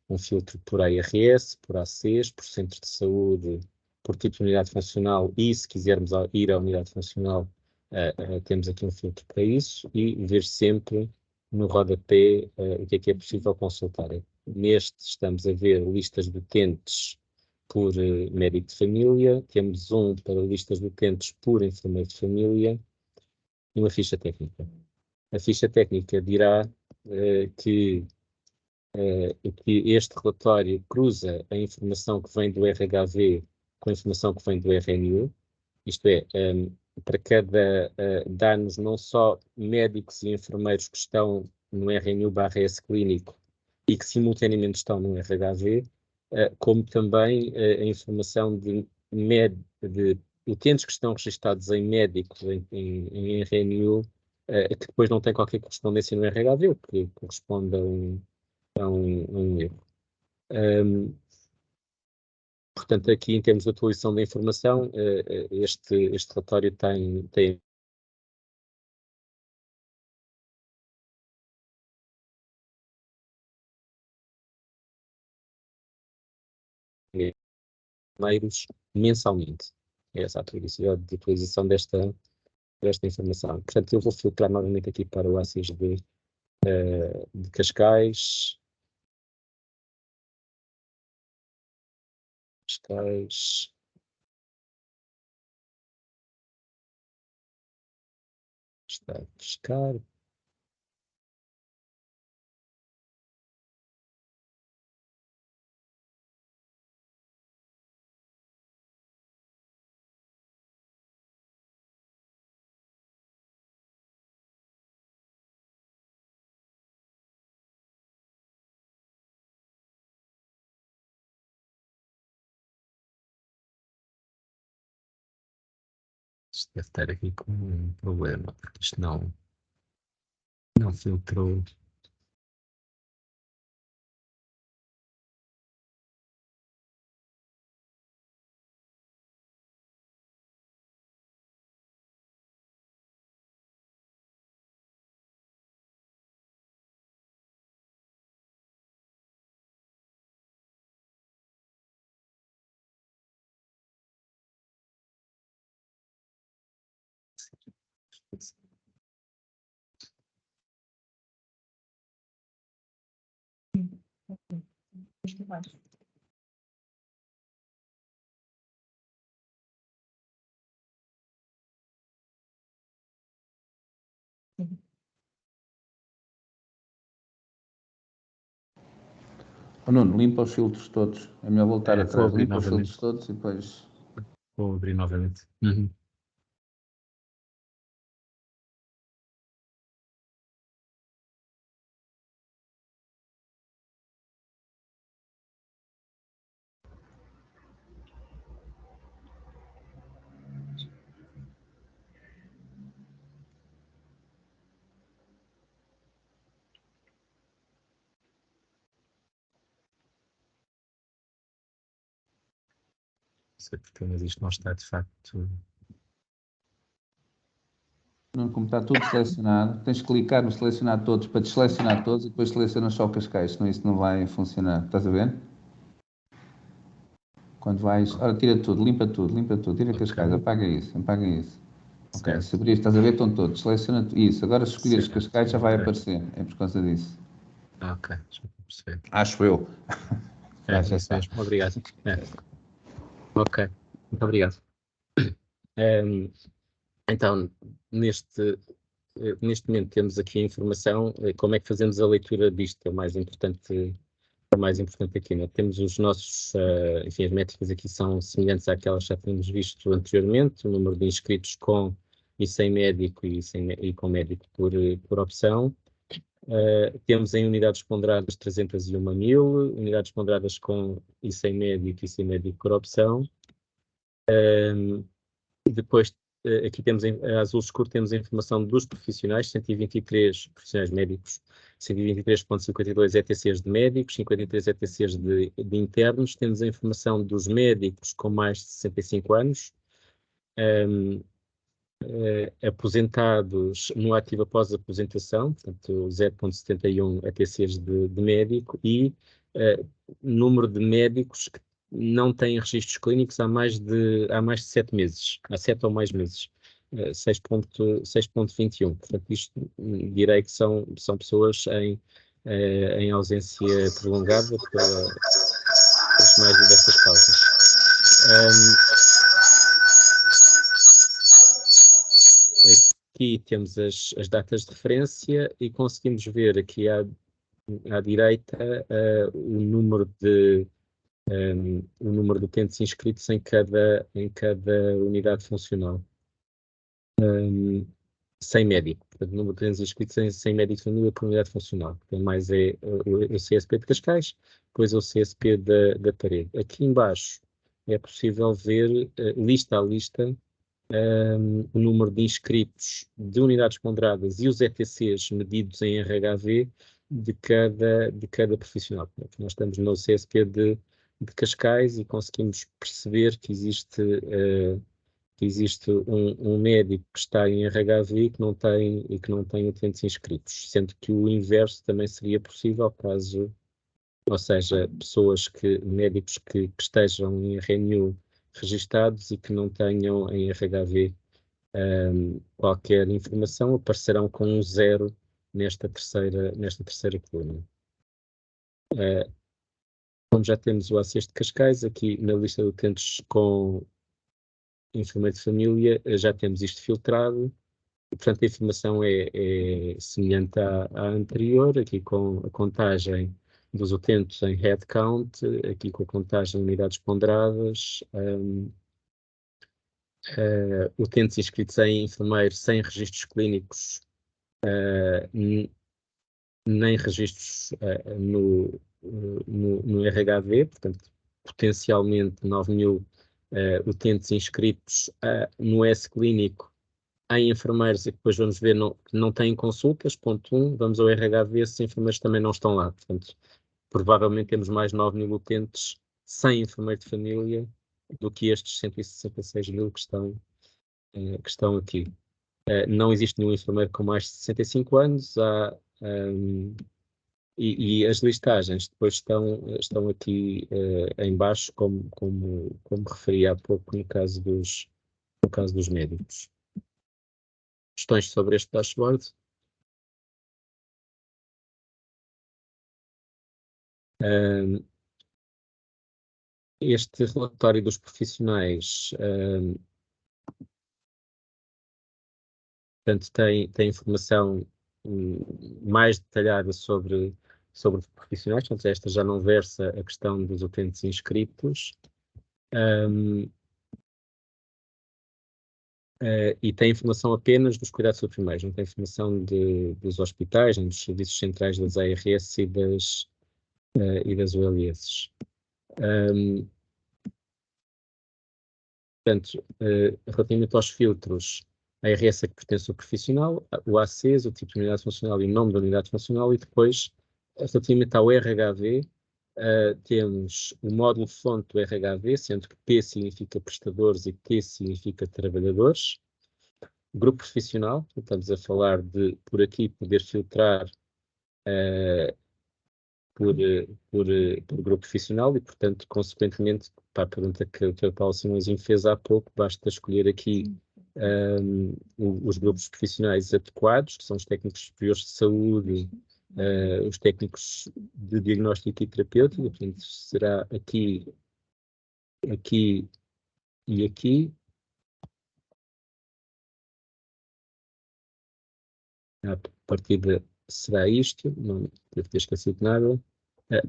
[SPEAKER 1] Um filtro por ARS, por ACs, por centros de saúde, por tipo de unidade funcional, e se quisermos ir à unidade funcional, temos aqui um filtro para isso, e ver sempre no rodapé o que é possível consultar. Neste estamos a ver listas de utentes por médico de família, temos um para listas de utentes por enfermeiro de família e uma ficha técnica. A ficha técnica dirá que este relatório cruza a informação que vem do RHV com a informação que vem do RNU, isto é, dá-nos não só médicos e enfermeiros que estão no RNU/S clínico e que simultaneamente estão no RHV, como também a informação de utentes que estão registados em médicos em RNU, que depois não têm qualquer correspondência no RHV, o que corresponde a um erro. portanto, aqui em termos de atualização da informação, este relatório tem mensalmente. É essa a periodicidade de atualização desta informação. Portanto, eu vou filtrar novamente aqui para o ACIS de Cascais. Cascais. Está a buscar. Isto deve estar aqui com um problema, porque isto não filtrou.
[SPEAKER 4] Oh, Nuno, limpa os filtros todos. É melhor voltar atrás.
[SPEAKER 1] Abrir
[SPEAKER 4] Limpa os
[SPEAKER 1] novamente.
[SPEAKER 4] filtros todos e depois...
[SPEAKER 1] Vou abrir novamente. Não sei porque, mas isto não está de facto.
[SPEAKER 4] Nuno, como está tudo selecionado, tens de clicar no selecionar todos para desselecionar todos e depois selecionas só o Cascais, senão isso não vai funcionar. Estás a ver? Quando vais... Ora, tira tudo, limpa tudo, tira Cascais, apaga isso. Ok, se abrir, estás a ver, estão todos, seleciona isso. Agora se escolheres Cascais já vai aparecer, é por causa disso.
[SPEAKER 1] Ok, deixa eu perceber.
[SPEAKER 4] Acho eu.
[SPEAKER 1] Isso mesmo, obrigado. Ok, muito obrigado. Então, neste momento temos aqui a informação, como é que fazemos a leitura disto, é o mais importante aqui, né? Temos os nossos, enfim, as métricas aqui são semelhantes àquelas que já tínhamos visto anteriormente, o número de inscritos com e sem médico e com médico por opção. Temos em unidades ponderadas 301.000, unidades ponderadas com e sem médico por opção. Depois, aqui temos em azul escuro, temos a informação dos profissionais, 123 profissionais médicos, 123.52 ETCs de médicos, 53 ETCs de internos. Temos a informação dos médicos com mais de 65 anos, aposentados no ativo após a aposentação, portanto 0.71 ETCs de médico e número de médicos que não têm registros clínicos há mais de 7 meses, há 7 ou mais meses, 6.21. Portanto, isto direi que são pessoas em ausência prolongada pelas mais diversas causas. Aqui temos as datas de referência e conseguimos ver aqui à direita o número de utentes inscritos em cada unidade funcional. Sem médico. Portanto, o número de utentes inscritos sem médico de família por unidade funcional. Tem mais é o CSP de Cascais, depois o CSP da Parede. Aqui embaixo é possível ver, lista a lista, o número de inscritos de unidades ponderadas e os ETCs medidos em RHV de cada profissional. Portanto, nós estamos no CSP de Cascais e conseguimos perceber que existe um médico que está em RHV e que não tem utentes inscritos, sendo que o inverso também seria possível caso, ou seja, médicos que estejam em RNU registados e que não tenham em RHV qualquer informação, aparecerão com um 0 nesta terceira coluna. Como já temos o ACES de Cascais, aqui na lista de utentes com enfermeiro de família, já temos isto filtrado, e, portanto a informação é semelhante à anterior, aqui com a contagem dos utentes em headcount, aqui com a contagem de unidades ponderadas, utentes inscritos em enfermeiro sem registros clínicos, nem registros no RHV, portanto, potencialmente 9.000 utentes inscritos no S-clínico em enfermeiros e depois vamos ver que não têm consultas, ponto 1, vamos ao RHV, esses enfermeiros também não estão lá, portanto, provavelmente temos mais 9.000 utentes sem enfermeiro de família do que estes 166.000 que estão aqui. Não existe nenhum enfermeiro com mais de 65 anos, e as listagens depois estão aqui em baixo, como referi há pouco no caso dos médicos. Questões sobre este dashboard? Este relatório dos profissionais portanto, tem informação mais detalhada sobre os profissionais, portanto, esta já não versa a questão dos utentes inscritos. E tem informação apenas dos cuidados suprimeiros, não tem informação dos hospitais, nem dos serviços centrais das ARS e das OLS. Portanto, relativamente aos filtros, a ARS é que pertence ao profissional, o ACES, o tipo de unidade funcional e o nome da unidade funcional, e depois, relativamente ao RHV, temos o módulo fonte do RHV, sendo que P significa prestadores e T significa trabalhadores. Grupo profissional, estamos a falar de, por aqui, poder filtrar por grupo profissional e, portanto, consequentemente, para a pergunta que o Dr. Paulo Simões fez há pouco, basta escolher aqui os grupos profissionais adequados, que são os técnicos superiores de saúde, os técnicos de diagnóstico e terapêutico, portanto, será aqui e aqui. A partida será isto, não devo ter esquecido nada,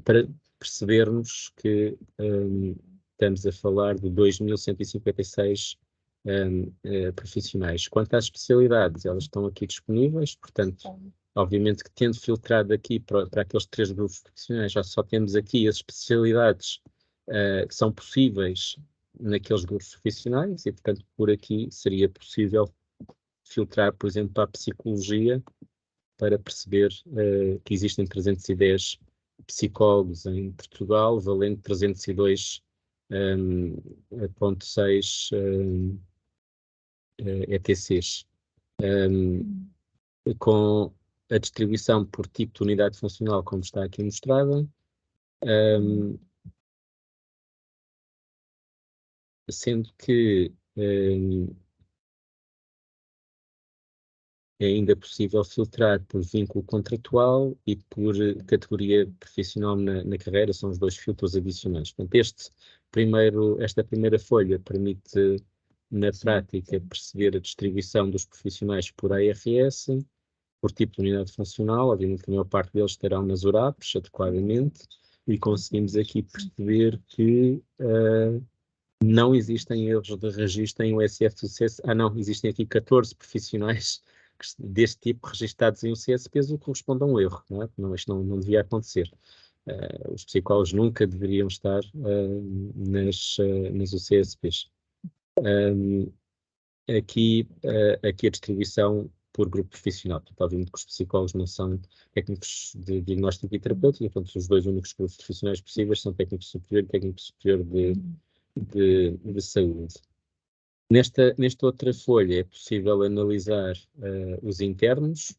[SPEAKER 1] para percebermos que estamos a falar de 2.156 profissionais. Quanto às especialidades, elas estão aqui disponíveis, portanto, obviamente que tendo filtrado aqui para aqueles 3 grupos profissionais, já só temos aqui as especialidades que são possíveis naqueles grupos profissionais e, portanto, por aqui seria possível filtrar, por exemplo, para a psicologia, para perceber que existem 310 psicólogos em Portugal, valendo 302,6 ETCs. Com a distribuição por tipo de unidade funcional, como está aqui mostrada, sendo que é ainda possível filtrar por vínculo contratual e por categoria profissional na carreira, são os 2 filtros adicionais. Portanto, esta primeira folha permite, na prática, perceber a distribuição dos profissionais por ARS, por tipo de unidade funcional, obviamente que a maior parte deles estarão nas URAPs, adequadamente, e conseguimos aqui perceber que não existem erros de registro em USF do CS. Não, existem aqui 14 profissionais deste tipo registados em UCSPs, o que corresponde a um erro, não é? Não, isto não devia acontecer. Os psicólogos nunca deveriam estar nas UCSPs. Aqui a distribuição por grupo profissional. Portanto, obviamente que os psicólogos não são técnicos de diagnóstico e terapêutica, portanto, os dois únicos grupos profissionais possíveis são técnico superior e técnico superior de saúde. Nesta outra folha é possível analisar os internos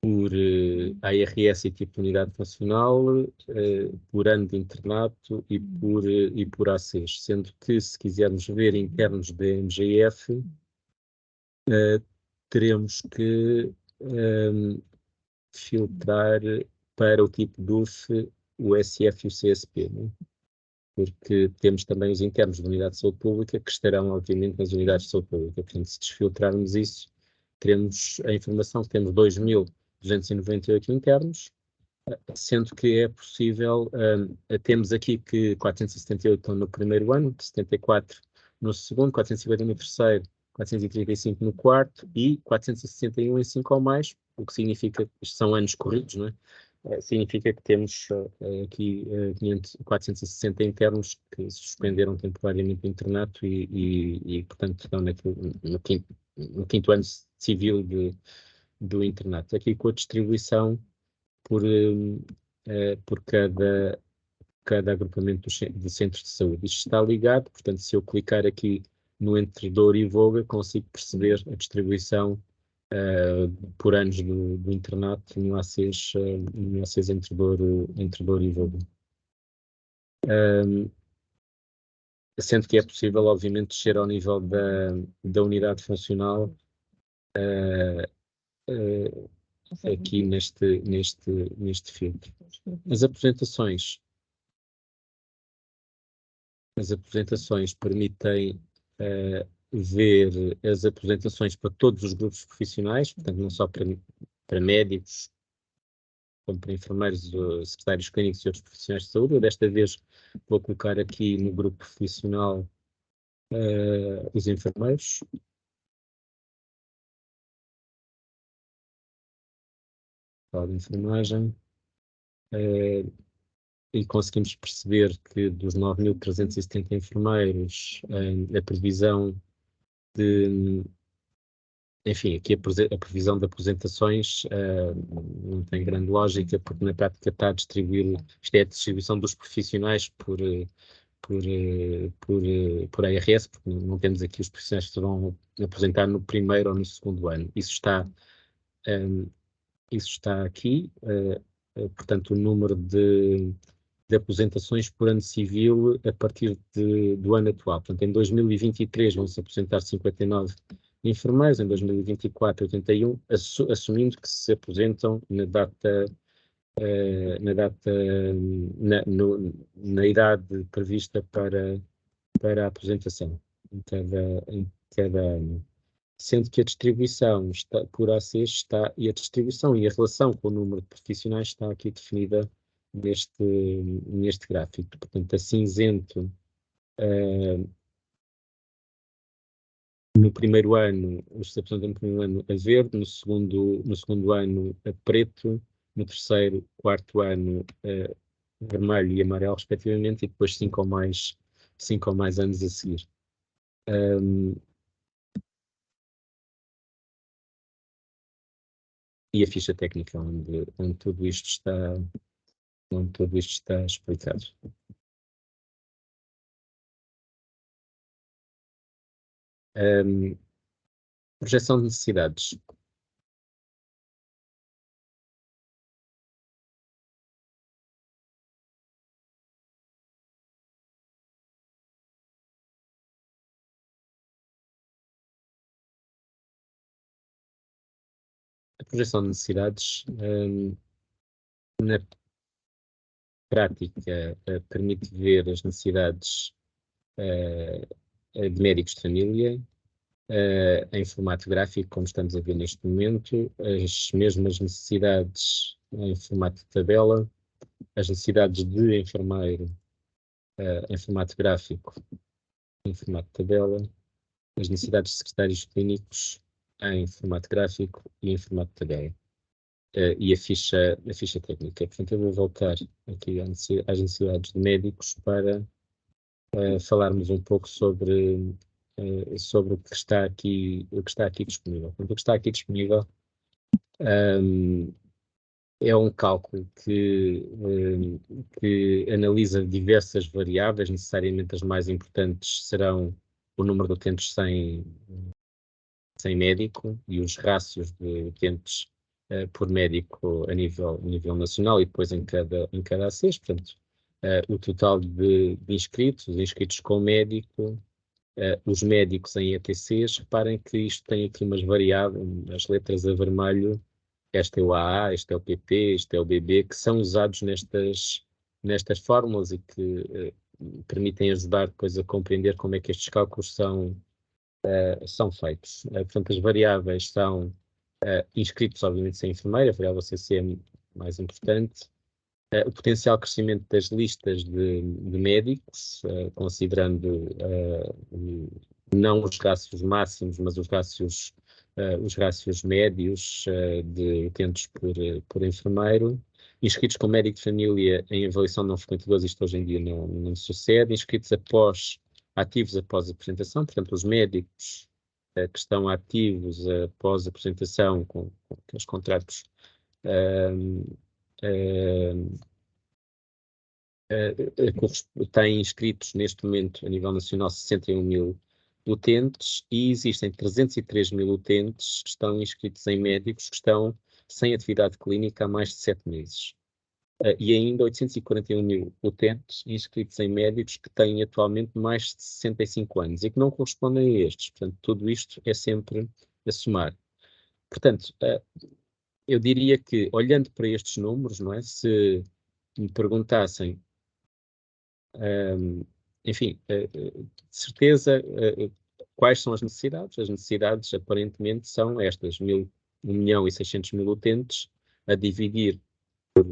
[SPEAKER 1] por ARS e tipo de unidade funcional, por ano de internato e por ACs, sendo que se quisermos ver internos da MGF, teremos que filtrar para o tipo DUF, o SF e o CSP, né? Porque temos também os internos da unidade de saúde pública que estarão, obviamente, nas unidades de saúde pública. Portanto, se desfiltrarmos isso, teremos a informação que temos 2.298 internos, sendo que é possível, temos aqui que 478 estão no primeiro ano, 74 no segundo, 450 no terceiro, 435 no quarto e 461 em 5 ou mais, o que significa que são anos corridos, não é? Significa que temos aqui 460 internos que se suspenderam temporariamente o internato e portanto, estão no quinto ano civil do internato. Aqui com a distribuição por cada agrupamento de centros de saúde. Isto está ligado, portanto, se eu clicar aqui no Entre Douro e Voga, consigo perceber a distribuição por anos do internato no ACs entre Douro e Voga. Sendo que é possível, obviamente, descer ao nível da unidade funcional aqui neste filtro. As apresentações permitem ver as apresentações para todos os grupos profissionais, portanto, não só para médicos, como para enfermeiros, secretários clínicos e outros profissionais de saúde. Eu desta vez vou colocar aqui no grupo profissional os enfermeiros. Fala de enfermagem. E conseguimos perceber que dos 9.370 enfermeiros, a previsão enfim, aqui a previsão de aposentações não tem grande lógica, porque na prática está a distribuir, isto é a distribuição dos profissionais por ARS, porque não temos aqui os profissionais que se vão aposentar no primeiro ou no segundo ano. Isso está aqui, portanto, o número de aposentações por ano civil a partir do ano atual. Portanto, em 2023 vão-se aposentar 59 enfermeiros, em 2024 81, assumindo que se aposentam na idade prevista para a aposentação em cada ano. Sendo que a distribuição por ACs está, e a distribuição e a relação com o número de profissionais está aqui definida neste gráfico. Portanto, a cinzento no primeiro ano, os que se apresentam no primeiro ano a verde, no segundo ano a preto, no terceiro, quarto ano vermelho e amarelo, respectivamente, e depois 5 ou mais anos a seguir. E a ficha técnica, onde tudo isto está explicado. Projeção de necessidades. A projeção de necessidades, na prática, permite ver as necessidades de médicos de família, em formato gráfico, como estamos a ver neste momento, as mesmas necessidades em formato de tabela, as necessidades de enfermeiro em formato gráfico, em formato de tabela, as necessidades de secretários clínicos em formato gráfico e em formato de tabela. E a ficha técnica. Portanto, eu vou voltar aqui às necessidades de médicos para falarmos um pouco sobre sobre o que está aqui disponível. Portanto, o que está aqui disponível é um cálculo que analisa diversas variáveis. Necessariamente as mais importantes serão o número de utentes sem médico e os rácios de utentes por médico a nível nacional e depois em cada ACES. Portanto, o total de inscritos, os inscritos com médico, os médicos em ETCs. Reparem que isto tem aqui umas variáveis, as letras a vermelho. Este é o AA, este é o PP, este é o BB, que são usados nestas fórmulas e que permitem ajudar depois a compreender como é que estes cálculos são feitos. Portanto, as variáveis são inscritos, obviamente, sem enfermeira, a variável CC é mais importante, o potencial crescimento das listas de médicos, considerando não os rácios máximos, mas os rácios médios de utentes por enfermeiro. Inscritos com médico de família em avaliação não frequentadores, isto hoje em dia não sucede. Inscritos ativos após a apresentação, portanto, os médicos que estão ativos após a apresentação com aqueles contratos têm inscritos neste momento a nível nacional 61 mil utentes e existem 303 mil utentes que estão inscritos em médicos que estão sem atividade clínica há mais de 7 meses. E ainda 841 mil utentes inscritos em médicos que têm atualmente mais de 65 anos e que não correspondem a estes. Portanto, tudo isto é sempre a somar. Portanto, eu diria que, olhando para estes números, não é, se me perguntassem, enfim, de certeza, quais são as necessidades? As necessidades, aparentemente, são estas: 1.600.000 utentes a dividir por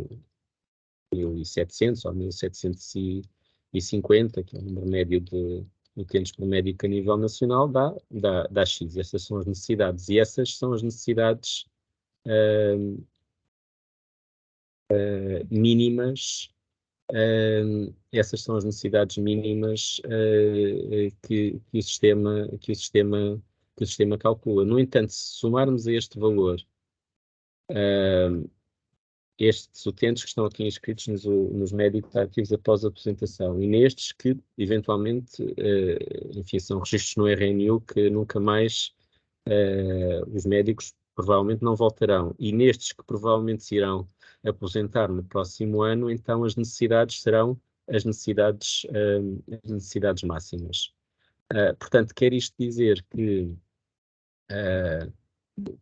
[SPEAKER 1] 1.700 ou 1.750, que é o número médio de utentes por médico a nível nacional, dá X. Essas são as necessidades. E essas são as necessidades mínimas. Essas são as necessidades mínimas que o sistema calcula. No entanto, se somarmos a este valor estes utentes que estão aqui inscritos nos médicos ativos após a apresentação e nestes que, eventualmente, enfim, são registros no RNU que nunca mais os médicos provavelmente não voltarão, e nestes que provavelmente se irão aposentar no próximo ano, então as necessidades serão as necessidades máximas. Portanto, quer isto dizer que,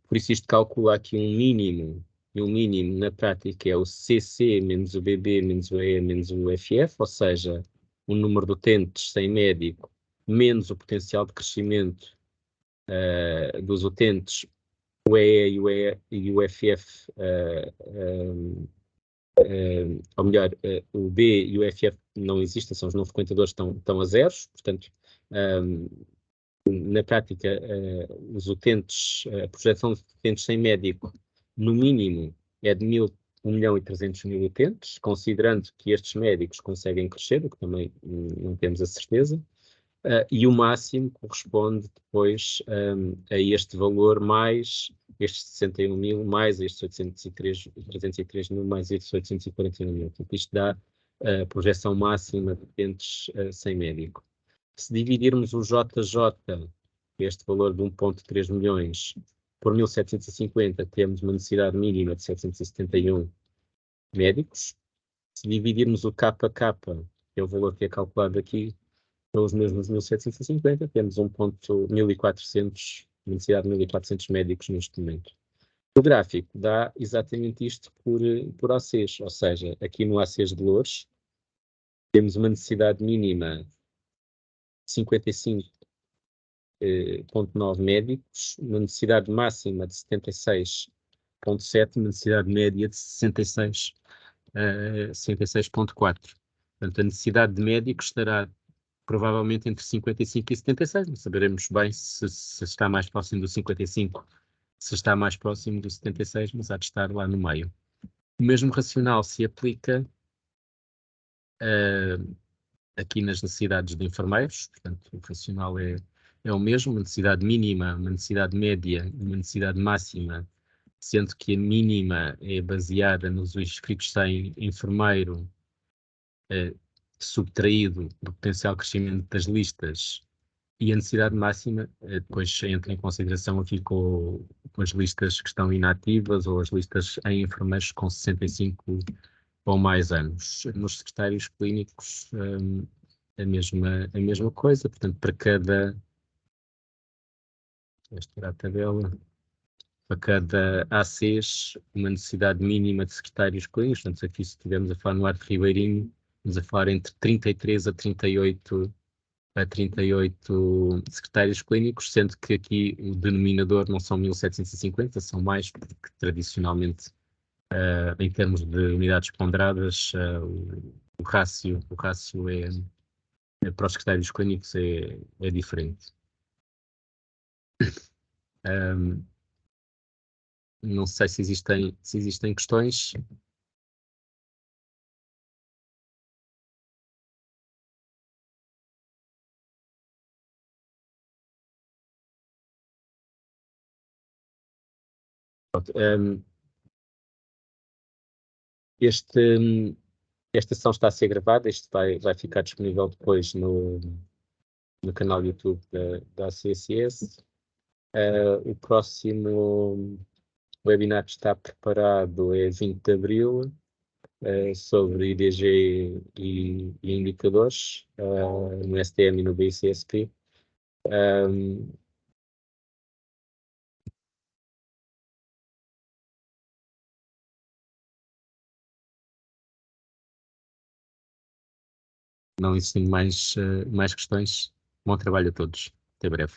[SPEAKER 1] por isso isto calcula aqui um mínimo, e o mínimo na prática é o CC menos o BB menos o EE menos o UFF, ou seja, o número de utentes sem médico menos o potencial de crescimento dos utentes, o EE e o UFF, ou melhor, o B e o UFF não existem, são os não frequentadores, estão a zeros. Portanto, na prática, os utentes, a projeção de utentes sem médico, no mínimo, é de 1.300.000 utentes, considerando que estes médicos conseguem crescer, o que também não temos a certeza, e o máximo corresponde depois a este valor, mais estes 61 mil, mais estes 303 mil, mais estes 841 mil. Portanto, isto dá a projeção máxima de utentes sem médico. Se dividirmos o JJ, este valor de 1,3 milhões, por 1.750, temos uma necessidade mínima de 771 médicos. Se dividirmos o KK, que é o valor que é calculado aqui, pelos mesmos 1.750, temos 1.400, uma necessidade de 1.400 médicos neste momento. O gráfico dá exatamente isto por ACs, ou seja, aqui no ACs de Loures, temos uma necessidade mínima de 55,9 médicos, uma necessidade máxima de 76,7, uma necessidade média de 66,4. Portanto, a necessidade de médicos estará provavelmente entre 55 e 76, não saberemos bem se está mais próximo do 55, se está mais próximo do 76, mas há de estar lá no meio. O mesmo racional se aplica aqui nas necessidades de enfermeiros. Portanto, o racional é é o mesmo, uma necessidade mínima, uma necessidade média, uma necessidade máxima, sendo que a mínima é baseada nos inscritos sem enfermeiro, subtraído do potencial crescimento das listas, e a necessidade máxima depois entra em consideração aqui com as listas que estão inativas ou as listas em enfermeiros com 65 ou mais anos. Nos secretários clínicos, a mesma coisa, portanto, para cada... Vou tirar a tabela. Para cada ACs, uma necessidade mínima de secretários clínicos. Portanto, aqui se estivermos a falar no Arte Ribeirinho, estamos a falar entre 33 a 38 secretários clínicos, sendo que aqui o denominador não são 1750, são mais, porque tradicionalmente, em termos de unidades ponderadas, o rácio para os secretários clínicos é diferente. Não sei se existem questões. Esta sessão está a ser gravada, isto vai ficar disponível depois no canal YouTube da ACSS. O próximo webinar que está preparado é 20 de Abril, sobre IDG e indicadores, no STM e no BICSP. Não existem mais questões. Bom trabalho a todos. Até breve.